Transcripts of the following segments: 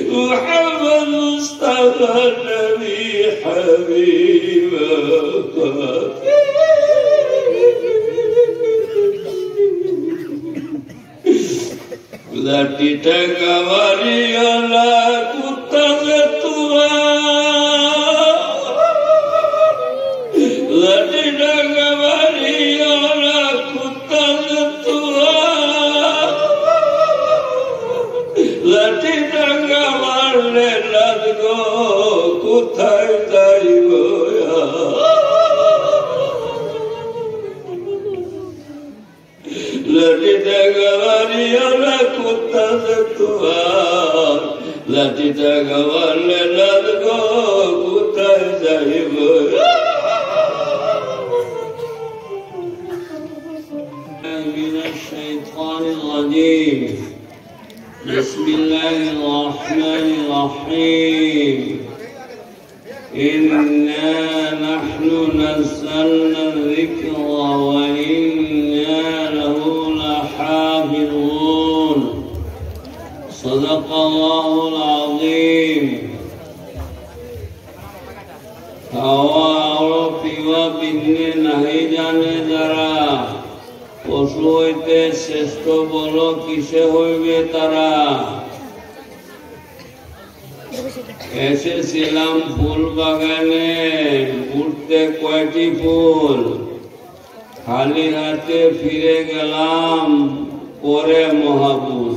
محمد مصطفى النبي حبيبك লাঠিটা গাওয়ারিয়ালা কুত্তা তুয়া লাঠিটা গাওয়ারিয়ালা কুত্তা তুয়া লাঠিটা গাওয়ারলে লাগো কোথায় যাইব লাঠিটা গাওয়ারিয়ালা কুত্তা তুয়া লাঠিটা গাওয়ারলে লাগো কোথায় যাইব من الشيطان الرجيم بسم الله الرحمن الرحيم إنا نحن نزلنا الذكر وإنا له لحافظون صدق الله العظيم عرفي وبإذن نهيجان درا পশু হইতে শ্রেষ্ঠ বল কিসে হইবে তারা এসেছিলাম ফুল বাগানে ঘুরতে কয়টি ফুল খালি হাতে ফিরে গেলাম পরে মহাভুল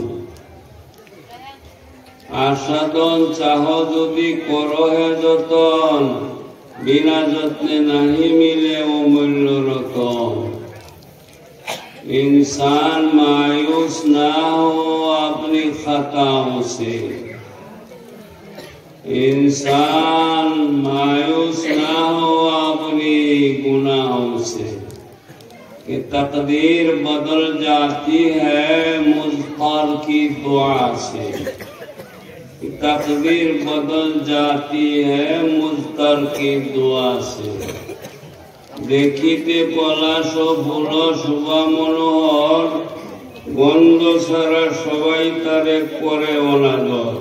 আস্বাদন চাহ যদি করহে যতন বিনা যত্নে নাহি মিলে অমূল্য রতন इंसान मायूस ना हो अपनी खताओं से इंसान मायूस ना हो अपनी गुनाहों से कि तकदीर बदल जाती है मुज़फ़र की दुआ से तकदीर बदल जाती है मुज़फ़र की दुआ से দেখিতে পলাশ ফুল শোভা মনোহর গন্ধ ছাড়া সবাই তারে করে অনাদর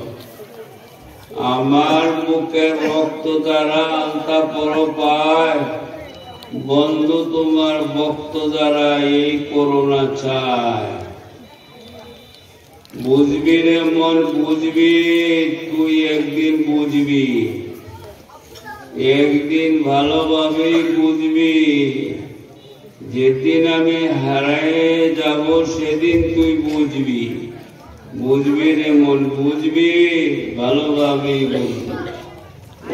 আমার বুকের রক্ত দ্বারা আলতা পর পায় বন্ধু তোমার ভক্ত দ্বারা এই করোনা চায় বুঝবি রে মন বুঝবি তুই একদিন বুঝবি একদিন ভালোভাবেই বুঝবি যেদিন আমি হারিয়ে যাব সেদিন তুই বুঝবি বুঝবি রে মন বুঝবি ভালোভাবেই বুঝবি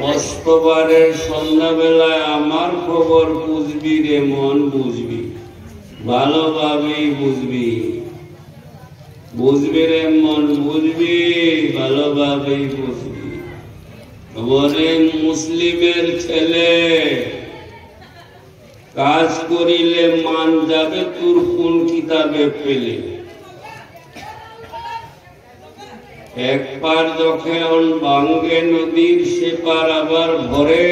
অস্তবারের সন্ধ্যাবেলায় আমার খবর বুঝবি রে মন বুঝবি ভালোভাবেই বুঝবি বুঝবি রে মন বুঝবি ভালোভাবেই বুঝবি বলেন মুসলিমের ছেলে কাজ করিলে মান যাবে তোর কোন কিতাবে পেলে একবার যখন ভাঙ্গে নদীর সেপার আবার ভরে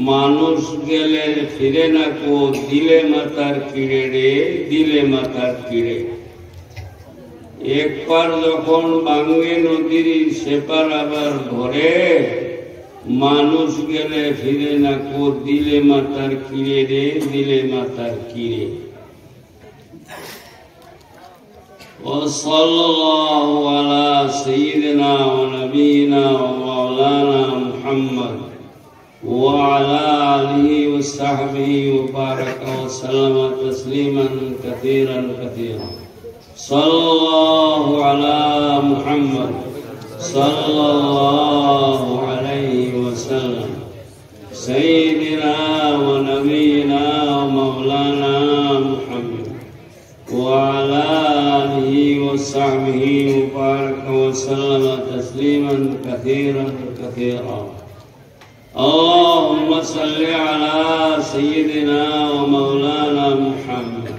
মানুষ গেলে ফিরে না কো দিলে মাথার কিড়ে রে দিলে মাথার কিড়ে একবার যখন ভাঙ্গে নদীর সেপার আবার ভরে মানুষ গেলে ফিরে না কো দিলে মাথার কিড়ে রে দিলে মাথার কিড়ে ওয়াসাল্লাল্লাহু আলা সাইয়্যিদিনা ওয়া নাবিয়িনা ওয়া মাওলানা মুহাম্মদ ওয়া আলা আলিহি ওয়া সাহবিহি ওয়া বারাকা ওয়া সাল্লামা তাসলিমান কাসীরান কাসীরা সাল্লাল্লাহু আলা মুহাম্মদ সাল্লাল্লাহু আলাইহি ওয়া সাল্লাম সাইয়্যিদিনা ওয়া নাবিয়িনা ওয়া মাওলানা মুহাম্মদ ওয়া আলা আলিহি ওয়া সাহবিহি ওয়া বারাকা ওয়া সাল্লামা তাসলিমান কাসীরান কাসীরা اللهم صل على سيدنا ومولانا محمد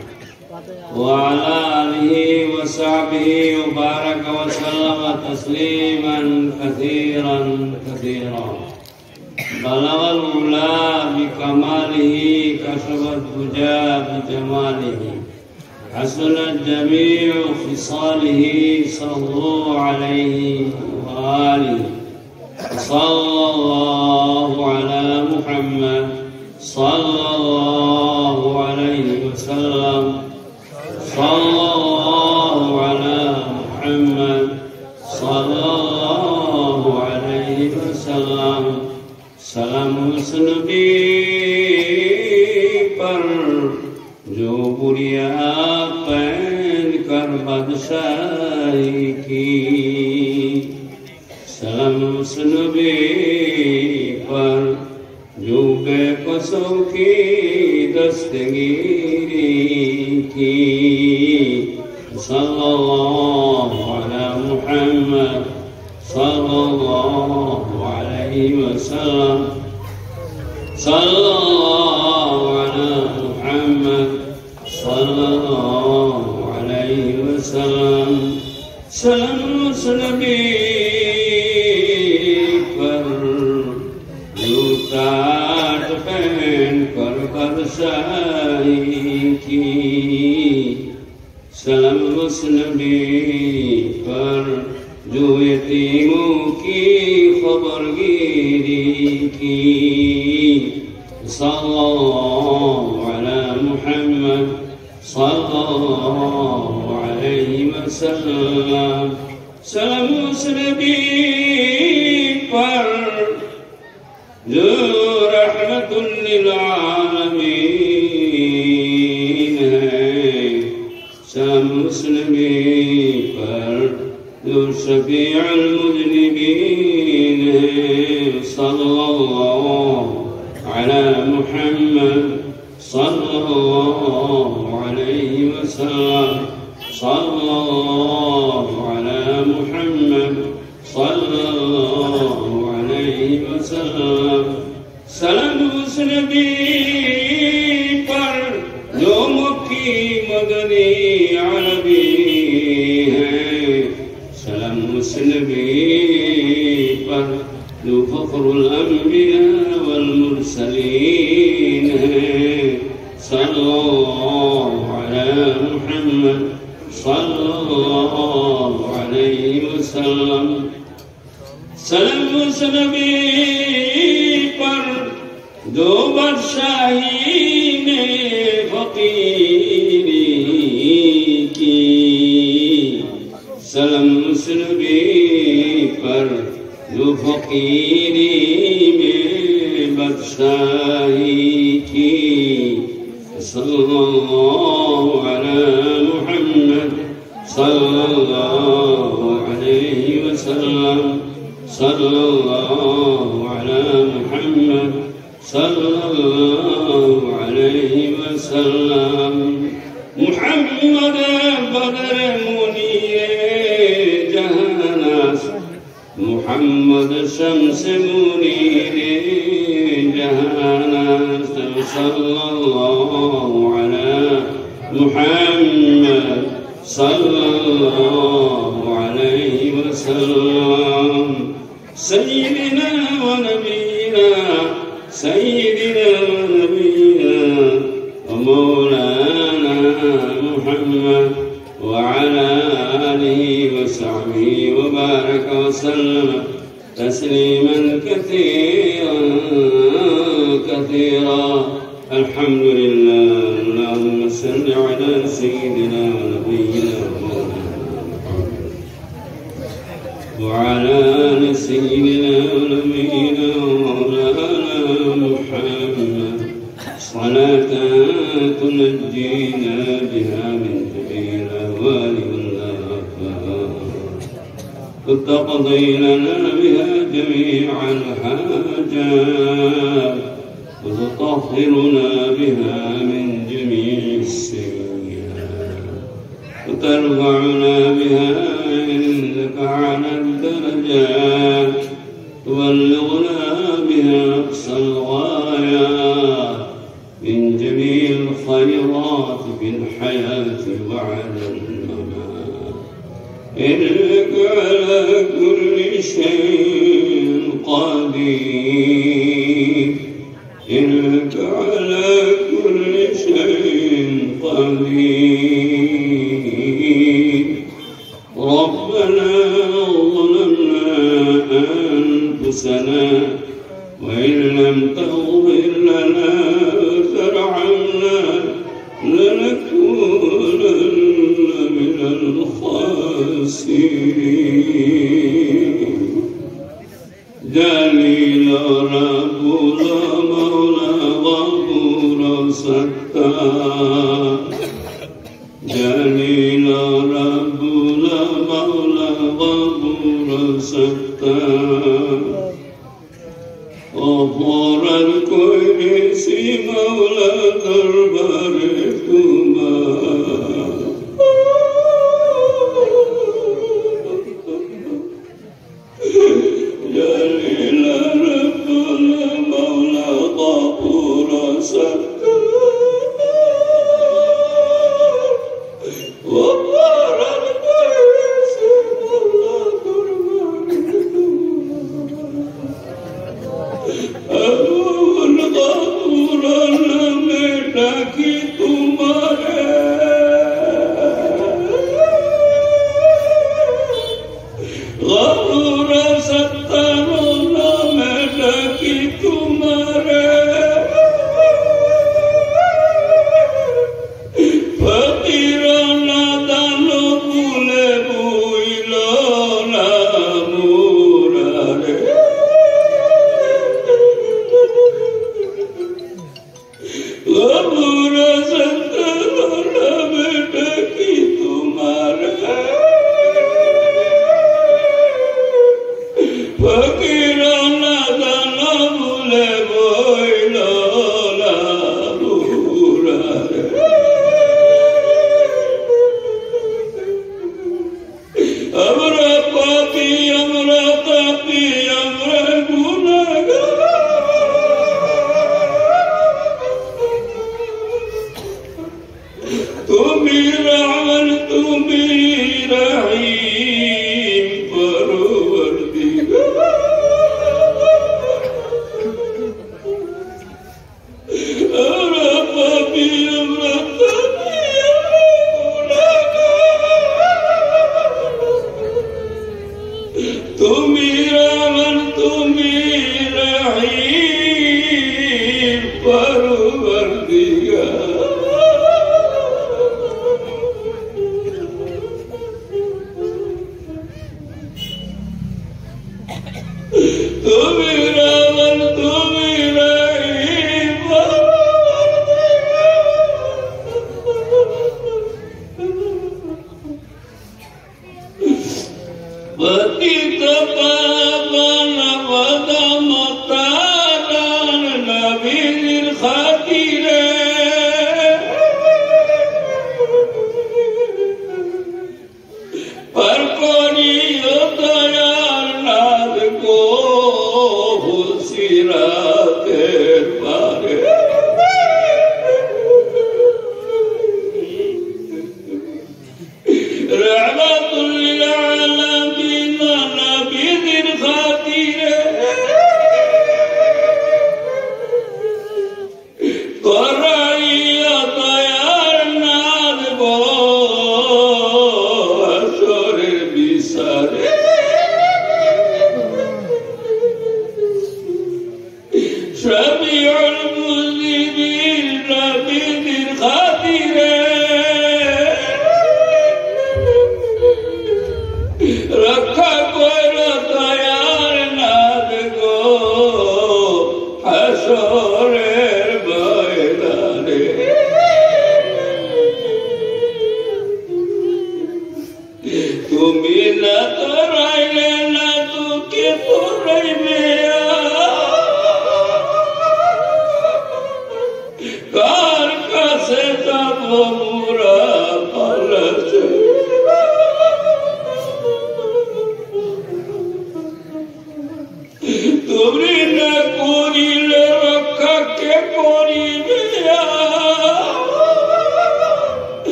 وعلى آله وصحبه وبارك وسلم تسليما كثيرا كثيرا بلغ العلا بكماله كشف الدجى بجماله حسنت جميع خصاله صلوا عليه وآله صلى الله على محمد صلى الله عليه وسلم صلى الله على محمد صلى الله عليه وسلم सलाम उस नबी पर जो बुरिया पहन कर बादशाही की सलाम उस नबी पर जो बेकसों की दस्तगीरी की सल्लल्लाहु अला मुहम्मद सल्लल्लाहु अलैहि वसल्लम सल्लल्लाहु अला मुहम्मद सल्लल्लाहु अलैहि वसल्लम सलाम उस नबी पर जो टाट पहन कर बादशाही की सलाम उस नबी पर जो यतीमों की खबरगिरी की सल्लल्लाहु अला मुहम्मद सल्लल्लाहु अलैहि वसल्लम सलाम उस नबी पर जो रहमतुल लिल आलमीन है सलाम उस नबी पर जो शफीउल मुज़निबीन है सल्लल्लाहु अला मुहम्मद सल्लल्लाहु अलैहि वसल्लम सल्लल्लाहु अला मुहम्मद सल्लल्लाहु अलैहि वसल्लम सलाम उस नबी पर जो मक्की मदनी अरबी सलाम उस नबी पर जो फखरुल अंबिया वल मुरसलीन है सल्लल्लाहु अला मुहम्मद सल्लल्लाहु अलैहि वसल्लम सलाम उस नबी पर जो बादशाही में फकीरी की सलाम उस नबी पर जो फकीरी में बादशाही की सल्लल्लाहु अला मुहम्मद सल्लल्लाहु अलैहि वसल्लम सल्लल्लाहु अला मुहम्मद सल्लल्लाहु अलैहि वसल्लम मुहम्मद बदर मुहम्मद शम्स मुनीर जहान सल्लल्लाहु अला मुहम्मद सल्लल्लाहु अलैहि वसल्लम सय्यिदना व नबीना व मौलाना मुहम्मद व अला आलिहि व सहबिहि व बारक व सल्लम तस्लीमन कसीरा अल्हम्दुलिल्लाह अल्लाहुम्मा सल्लि अला सय्यिदिना व नबियिना व अला आलि सय्यिदिना व नबियिना व मौलाना मुहम्मद सलातन तुनज्जीना बिहा मिन जमील अहवालि वल आफात وتقضي لنا بها جميع الحاجات وتطهرنا بها من جميع السيئات وترفعنا بها عندك على الدرجات تبلغنا بها أقصى الغايات من جميع الخيرات في الحياة وبعد الممات إنك على كل شيء قدير إنك على كل شيء قدير أنفسنا وإن لم تغفر لنا وترحمنا لنكونن من الخاسرين جليل ربنا مولى غفور ستار جليل ربنا مولى غفور ستار غفور الكل سي مولى دربار جليل ربنا مولى غفور ستار غفور الكل سي مولى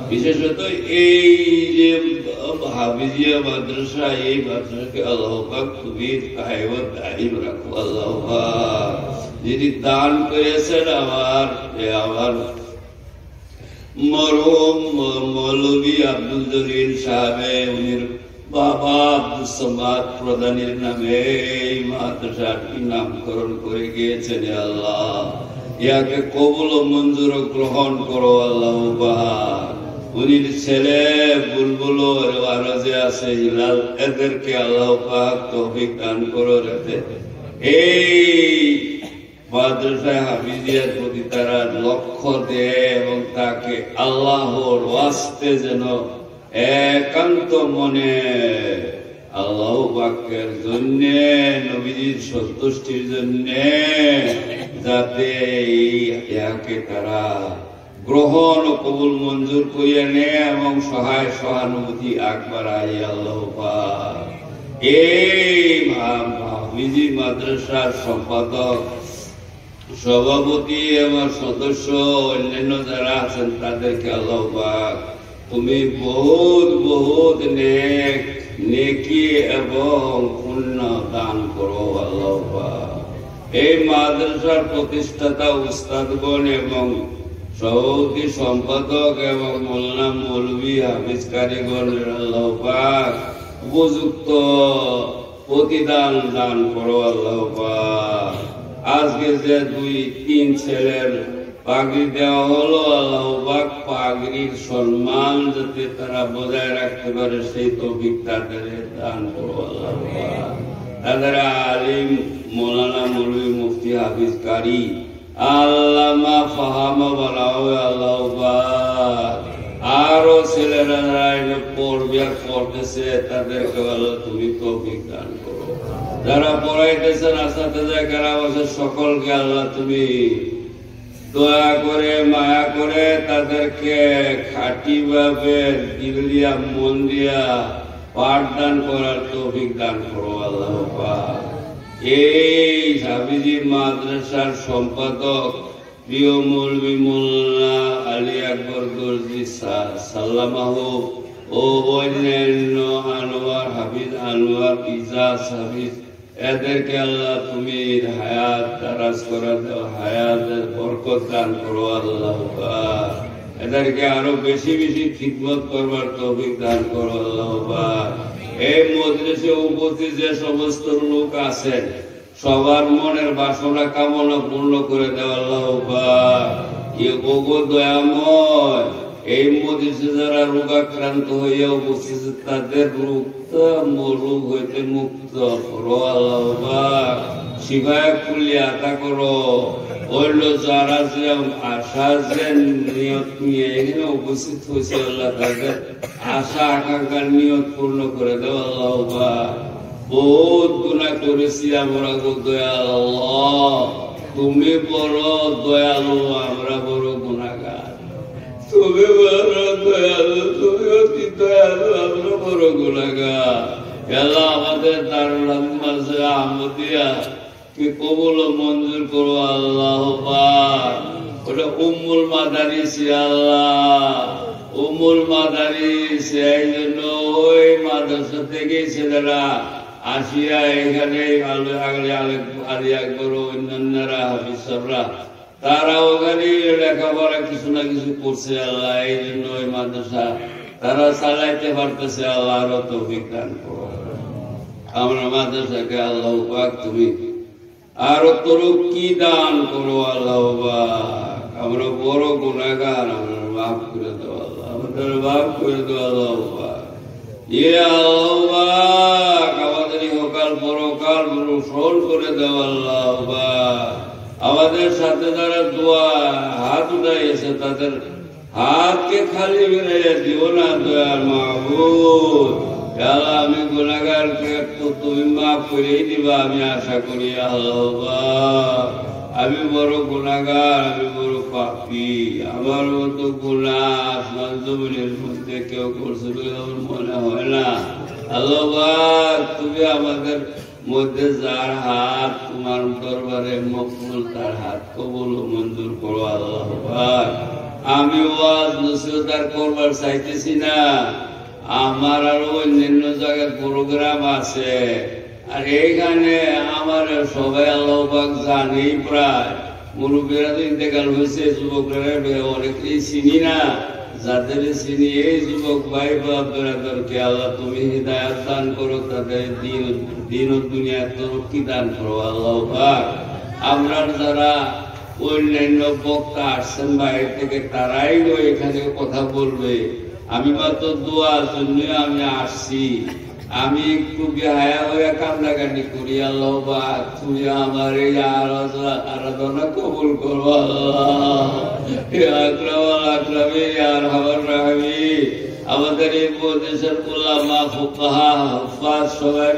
বিশেষত এই যে হাফিজিয়া মাদ্রাসা, এই মাদ্রাসাকে আল্লাহ পাক খুবই কায়েমত দাইম রাখো আল্লাহ পাক। যিনি দান করেছেন আমার মরহুম মৌলভী আব্দুল জলিল সাহেব, উনি বাবা আব্দুল সামাদ প্রধানের নামে এই মাদ্রাসাটি নামকরণ করে গিয়েছেন আল্লাহ, ইয়াকে কবুল ও মঞ্জুর গ্রহণ করো আল্লাহ পাক। উনির ছেলে বুলবুল আরো যে আছে হিলাল, এদেরকে আল্লাহ পাক তৌফিক দান করো, রেখে এই মাদ্রাসায় হাফিজিয়ার প্রতি তারা লক্ষ্য দেয় এবং তাকে আল্লাহর ওয়াস্তে যেন একান্ত মনে আল্লাহ পাকের জন্য, নবীজির সন্তুষ্টির জন্য যাতে ইয়াকে তারা গ্রহণ ও কবুল মঞ্জুর করিয়া নেয় এবং সহায় সহানুভূতি আকবরাই আল্লাহ পাক। এই হাফিজি মাদ্রাসার সম্পাদক, সভাপতি এবং সদস্য অন্যান্য যারা আছেন তাদেরকে আল্লাহ পাক তুমি বহুত বহুত নেকি এবং পুণ্য দান করো আল্লাহ পাক। এই মাদ্রাসার প্রতিষ্ঠাতা উস্তাদগণ এবং সভাপতি সম্পাদক এবং মোল্লা মৌলভী হাফিজ কারিগণের আল্লাহ পাক উপযুক্ত প্রতিদান দান করো আল্লাহ পাক। আজকে যে 2-3 ছেলের পাগড়ি দেওয়া হলো আল্লাহ পাক পাগড়ির সম্মান যাতে তারা বজায় রাখতে পারে সেই তৌফিক তাদের দান করো আল্লাহ পাক। তাদের আলিম মৌলানা মৌলভী মুফতি হাফিজ কারি আল্লামা ফাহামা বানাও আল্লাহ পাক। আরো ছেলেরা পড়বে আর পড়তেছে তাদেরকে আল্লাহ তুমি তৌফিক দান করো। যারা পড়াইতেছেন আসাতে যায় কারা আছে সকলকে আল্লাহ তুমি দয়া করে মায়া করে তাদেরকে খাঁটি ভাবে দিল দিয়া মন দিয়া পাঠদান করার তৌফিক দান করো আল্লাহ পাক। এই হাফিজি মাদ্রাসার সম্পাদক প্রিয় মৌলভী মোল্লা আলী আকবর দর্জি সাল্লামাহ ও অন্যান্য আনোয়ার হাফিজ, আনোয়ার ইজাজ হাফিজ, এদেরকে আল্লাহ তুমি হায়াত দারাজ করে দাও, হায়াতের বরকত দান করো আল্লাহ পাক। এদেরকে আরো বেশি বেশি খিদমত করবার তৌফিক দান করো আল্লাহ পাক। এই মজলিসে উপস্থিত যে সমস্ত লোক আছেন সবার মনের বাসনা কামনা পূর্ণ করে দেওয়া আল্লাহ পাক। দয়াময় এই মজলিসে যারা রোগাক্রান্ত হইয়া উপস্থিত তাদের রোগ হইতে মুক্ত করো আল্লাহ পাক। শিফায়ে কুল্লি আতা করো। অন্য যারা যে আশা যে নিয়ত নিয়ে এখানে উপস্থিত হয়েছে আল্লাহ তাদের আশা আকাঙ্ক্ষার নিয়ত পূর্ণ করে দেও আল্লাহ পাক। বহুত গুনাহ করেছি আমরা গো দয়াল আল্লাহ, তুমি বড় দয়ালু, আমরা বড় গুনাহগার। তুমি বড় দয়ালু, তুমি অতি দয়ালু, আমরা বড় গুনাহগার। আল্লাহ আমাদের দারুল মাঝে আহমদিয়া কে কবুল মঞ্জুর করো আল্লাহ পাক। ওটা উম্মুল মাদারিস আল্লাহ, উম্মুল মাদারিস। এই জন্য ওই মাদ্রাসা থেকে ছেলেরা আসিয়া এখানে আলী আকবর অন্যান্যরা হাফিজ সাহেবরা তারা ওখানে লেখাপড়া কিছু না কিছু করছে আল্লাহ। এই জন্য ওই মাদ্রাসা তারা চালাইতে পারতেছে আল্লাহ, আরো তৌফিক দান করো। আমরা মাদ্রাসাকে আল্লাহ পাক তুমি আরো তরক্কি দান করো আল্লাহ পাক। আমরা বড় গুনাহগার, আমরা মাফ করে দাও আল্লাহ, আমাদের মাফ করে দাও আল্লাহ পাক। আল্লাহ পাক আমাদের ইহকাল পরকাল সরল করে দাও আল্লাহ পাক। আমাদের সাথে যারা দোয়া হাত উঠাইছে তাদের হাতকে খালি বেরিয়ে দিও না দয়ার মাহবুব। আল্লাহ আমি গুনাহগারকে তুমি মাফ করে দিবা আমি আশা করি আল্লাহ পাক। আমি বড় গুনাহগার, আমি বড় পাপী, আমার মতো গুনাহ আসমান জমিনের মধ্যে কেউ করছে বলে আমার মনে হয় না আল্লাহ পাক। তুমি আমাদের মধ্যে যার হাত তোমার দরবারে মকবুল তার হাত কবুল মঞ্জুর করো আল্লাহ পাক। আমি ওয়াজ নসিহত করবার চাইতেছি না, আমার আরো অন্যান্য জায়গায় প্রোগ্রাম আছে, আর এইখানে আমার সবাই আল্লাহ পাক জানেই প্রায়। মুরব্বীরা তো ইন্তেকাল হয়েছে, যুবকরা অনেকেই চিনি না, যাদের চিনি এই যুবক ভাই বাপ বেরাদরকে আল্লাহ তুমি হিদায়াত দান করো, তাদের দিন ও দুনিয়া তরক্কি দান করো আল্লাহ পাক। আমরা যারা অন্যান্য বক্তা আসছেন বাইরে থেকে তারাই এখানে কথা বলবে, আমি মাত্র দোয়ার জন্য আমি আসছি। আমি একটু বেহায়া হয়ে কান্দাকাটি করি আল্লাহ পাক, তুমি আমার এই আরাধনা কবুল করো আল্লাহ। আমাদের এই দেশের উলামা ফুকাহা হুফাজ সবাই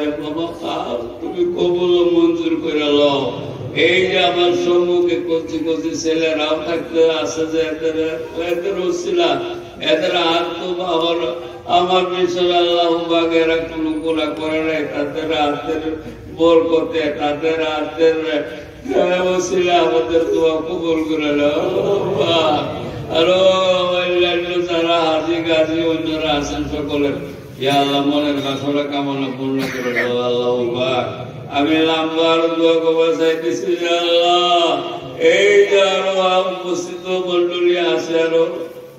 তুমি কবুল মঞ্জুর করে লও। এই যে আমার সম্মুখে কচি কচি ছেলেরাও থাকতে আছে যে এদের ওসিলা এদের হাত তো আমার বিষয় আল্লাহ বাগেরা কোন গুণা করে নাই, তাদের হাতের বরকতে তাদের হাতের ওসিলা আমাদের দোয়া কবুল করে নাও। আরো অন্যান্য যারা হাজি গাজি অন্যরা আছেন সকলের ইয়া আল্লাহ মনের বাসনা কামনা পূর্ণ করে দাও আল্লাহ পাক। আমি নাম্বার দোয়া কবর চাইতেছি আল্লাহ, এই যে আরো উপস্থিত মন্ডলী আছে, আরো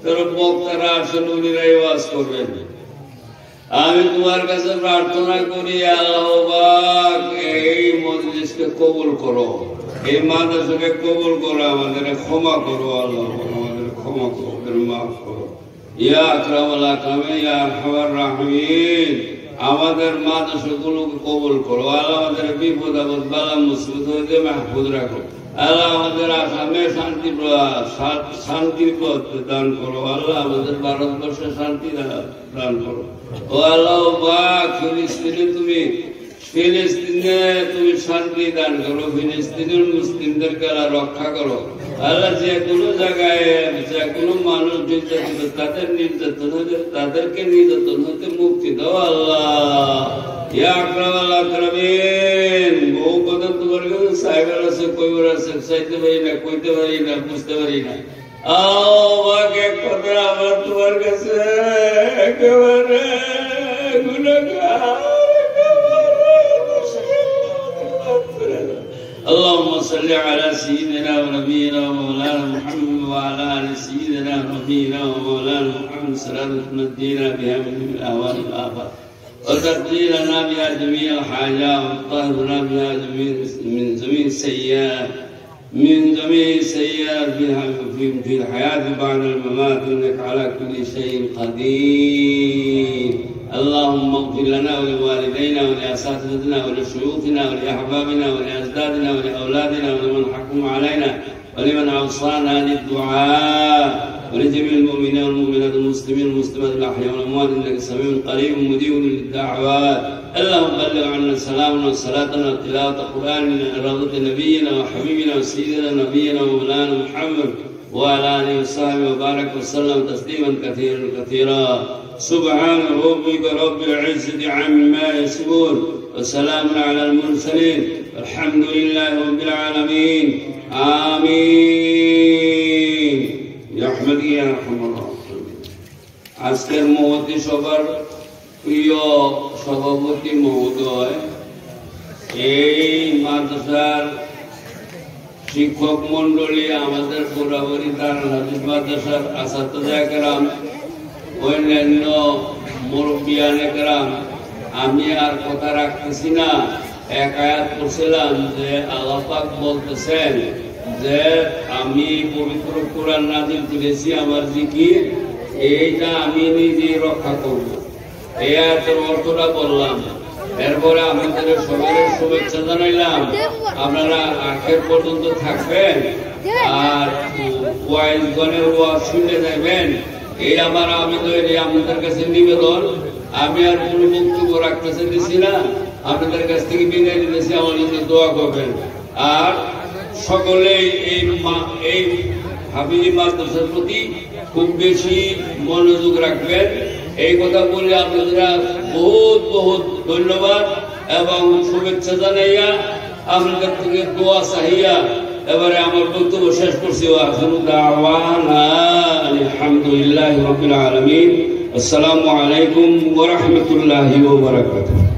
যারা বক্তারা আসেন উনিরাই ওয়াজ করবেন, আমি তোমার কাছে প্রার্থনা করি আল্লাহ পাক এই মজলিসকে কবুল করো, এই মাদ্রাসাকে কবুল করো, আমাদের ক্ষমা করো আল্লাহ, আমাদের ক্ষমা করো, মাফ করো ইয়া আকরামুল আকরামিন ইয়া আরহামার রাহিমিন। আমাদের মাদ্রাসাগুলোকে কবুল করো আল্লাহ, আমাদের বিপদ আপদ বালা মুসিবত হইতে মাহফুজ রাখো আল্লাহ, আমাদের আসামে শান্তির পথ দান করো আল্লাহ, আমাদের ভারতবর্ষে শান্তি দান করো ও আল্লাহ পাক। ফিলিস্তিনে তুমি শান্তি দান করো, ফিলিস্তিনের মুসলিমদেরকে রক্ষা করো আল্লাহ। যে কোনো জায়গায় যে কোনো মানুষ নির্যাতিত, তাদের নির্যাতন হতে তাদেরকে নির্যাতন হতে মুক্তি দাও আল্লাহ ইয়া আকরামুল আকরামিন। বহু কথা তোমার কাছে সাইবার আছে, কইবার আছে, চাইতে পারি না, কইতে পারি না, বুঝতে পারি না। এক কথা আমার তোমার কাছে একেবারে গুনাহগার। اللهم صل على سيدنا ونبينا ومولانا محمد وعلى ال سيدنا ونبينا ومولانا محمد صلاة تنجينا بها من الاهوال والافات وتقضي لنا بها جميع الحاجات وتطهرنا بها من جميع السيئات في الحياة بعد الممات، انك على كل شيء قدير. اللهم اغفر لنا ولوالدينا ولأساتذتنا ولشيوخنا ولأحبابنا ولأجدادنا ولأولادنا ولمن حكم علينا ولمن أوصانا للدعاء ولجميع المؤمنين والمؤمنات المسلمين والمسلمات الأحياء والأموات، إنك سميع قريب مجيب للدعوات. اللهم بلغ عنا سلامنا وصلاتنا وتلاوة قرآننا روضة نبينا وحبيبنا وسيدنا نبينا ومولانا محمد وعلى آله وصحبه وبارك وسلم تسليما كثيرا كثيرا. سبحان ربك رب العزة عما يصفون وسلام على المرسلين والحمد لله رب العالمين آمين برحمتك يا أرحم الراحمين। আজকের মহতী সভার প্রিয় সভাপতি মহোদয়, এই মাদ্রাসার শিক্ষক মন্ডলী, আমাদের বরাবরই দারুল হাদিস মাদ্রাসার আসাতিজা কেরাম, অন্যান্য মুরব্বিয়ানে কেরাম, আমি আর কথা রাখতেছি না। এক আয়াত পড়ছিলাম যে আল্লাহ পাক বলতেছেন যে আমি পবিত্র কোরআন নাযিল করেছি, আমার জিকির এইটা আমি নিজেই রক্ষা করব। এই আয়াতের অর্থটা বললাম, এরপরে আপনাদের সবাই শুভেচ্ছা জানাইলাম। আপনারা আখের পর্যন্ত থাকবেন আর ওয়াইজগণের ওয়াজ শুনে যাবেন, এই আমার আবেদন, আপনাদের কাছে নিবেদন। আমি আর কোনো বক্তব্য রাখতে দিচ্ছি না, আপনাদের কাছ থেকে বিদায় নিতেছি, আমার জন্য দোয়া করবেন। আর সকলেই এই হাফিজি মাদ্রাসার প্রতি খুব বেশি মনোযোগ রাখবেন, এই কথা বলে আপনারা বহুত বহুত ধন্যবাদ এবং শুভেচ্ছা জানাইয়া আপনাদের থেকে দোয়া চাহিয়া এবারে আমার বক্তব্য শেষ করছি। আলহামদুলিল্লাহি রাব্বিল আলামিন। আসসালামু আলাইকুম ওয়া রাহমাতুল্লাহি ওয়া বারাকাতুহু।